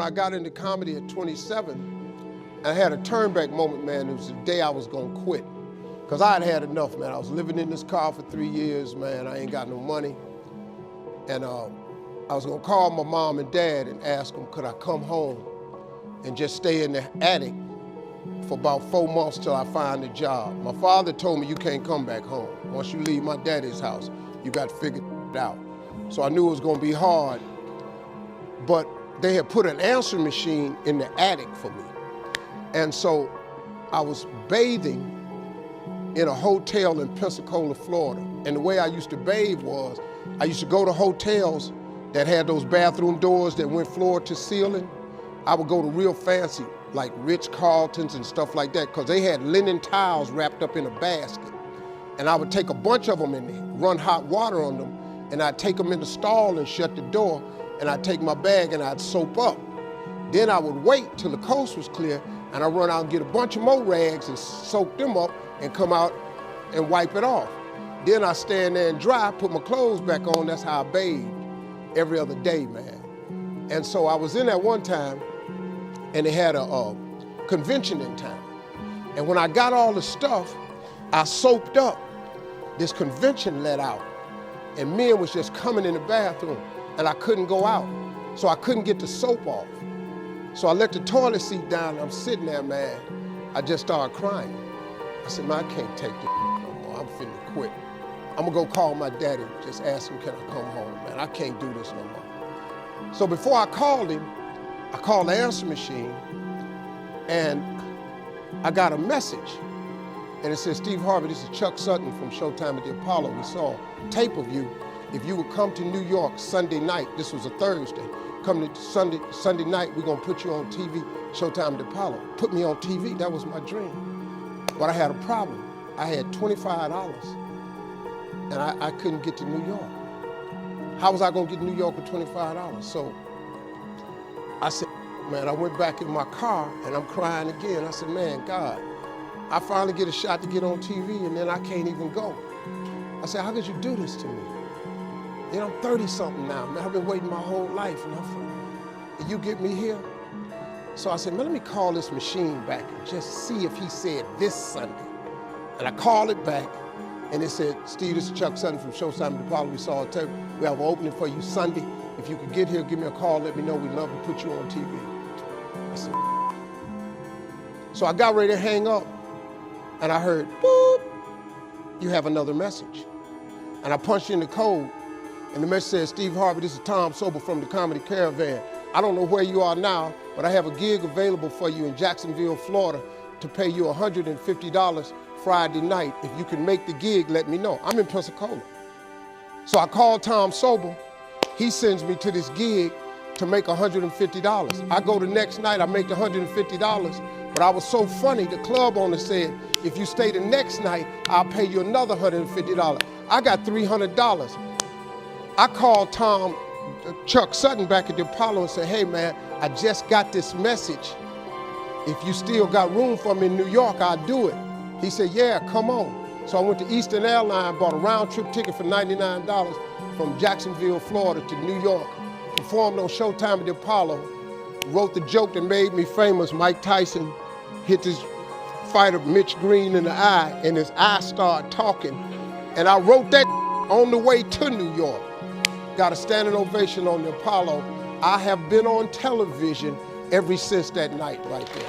I got into comedy at 27, I had a turnback moment, man. It was the day I was gonna quit. Because I had had enough, man. I was living in this car for 3 years, man. I ain't got no money. And I was gonna call my mom and dad and ask them, could I come home and just stay in the attic for about 4 months till I find a job. My father told me, you can't come back home. Once you leave my daddy's house, you got to figure it out. So I knew it was gonna be hard, but they had put an answering machine in the attic for me. And so I was bathing in a hotel in Pensacola, Florida. And the way I used to bathe was, I used to go to hotels that had those bathroom doors that went floor to ceiling. I would go to real fancy, like Ritz-Carltons and stuff like that, because they had linen towels wrapped up in a basket. And I would take a bunch of them and run hot water on them, and I'd take them in the stall and shut the door, and I'd take my bag and I'd soap up. Then I would wait till the coast was clear, and I'd run out and get a bunch of more rags and soak them up and come out and wipe it off. Then I stand there and dry, put my clothes back on. That's how I bathed every other day, man. And so I was in there one time, and they had a convention in town. And when I got all the stuff, I soaped up. This convention let out, and men was just coming in the bathroom, and I couldn't go out. So I couldn't get the soap off. So I let the toilet seat down, and I'm sitting there, man. I just started crying. I said, man, I can't take this no more. I'm finna quit. I'm gonna go call my daddy, just ask him, can I come home, man? I can't do this no more. So before I called him, I called the answer machine, and I got a message. And it said, Steve Harvey, this is Chuck Sutton from Showtime at the Apollo. We saw a tape of you. If you would come to New York Sunday night, this was a Thursday, come to Sunday night, we're gonna put you on TV, Showtime at the Apollo. Put me on TV, that was my dream. But I had a problem. I had $25, and I couldn't get to New York. How was I gonna get to New York with $25? So I said, man, I went back in my car, and I'm crying again. I said, man, God, I finally get a shot to get on TV, and then I can't even go. I said, how could you do this to me? You know, I'm 30-something now, man. I've been waiting my whole life, and you get me here? So I said, man, let me call this machine back and just see if he said this Sunday. And I called it back, and it said, Steve, this is Chuck Sutton from Showtime at the Apollo. We saw a tape. We have an opening for you Sunday. If you could get here, give me a call, let me know. We'd love to put you on TV. I said, so I got ready to hang up, and I heard, boop, you have another message. And I punched in the code, and the message says, Steve Harvey, this is Tom Sobel from the Comedy Caravan. I don't know where you are now, but I have a gig available for you in Jacksonville, Florida, to pay you $150 Friday night. If you can make the gig, let me know. I'm in Pensacola. So I called Tom Sobel. He sends me to this gig to make $150. I go the next night, I make the $150, but I was so funny, the club owner said, if you stay the next night, I'll pay you another $150. I got $300. I called Chuck Sutton back at the Apollo and said, hey man, I just got this message. If you still got room for me in New York, I'll do it. He said, yeah, come on. So I went to Eastern Airlines, bought a round trip ticket for $99 from Jacksonville, Florida to New York, performed on Showtime at the Apollo, wrote the joke that made me famous. Mike Tyson hit this fighter, Mitch Green, in the eye, and his eye started talking. And I wrote that on the way to New York. Got a standing ovation on the Apollo. I have been on television ever since that night right there.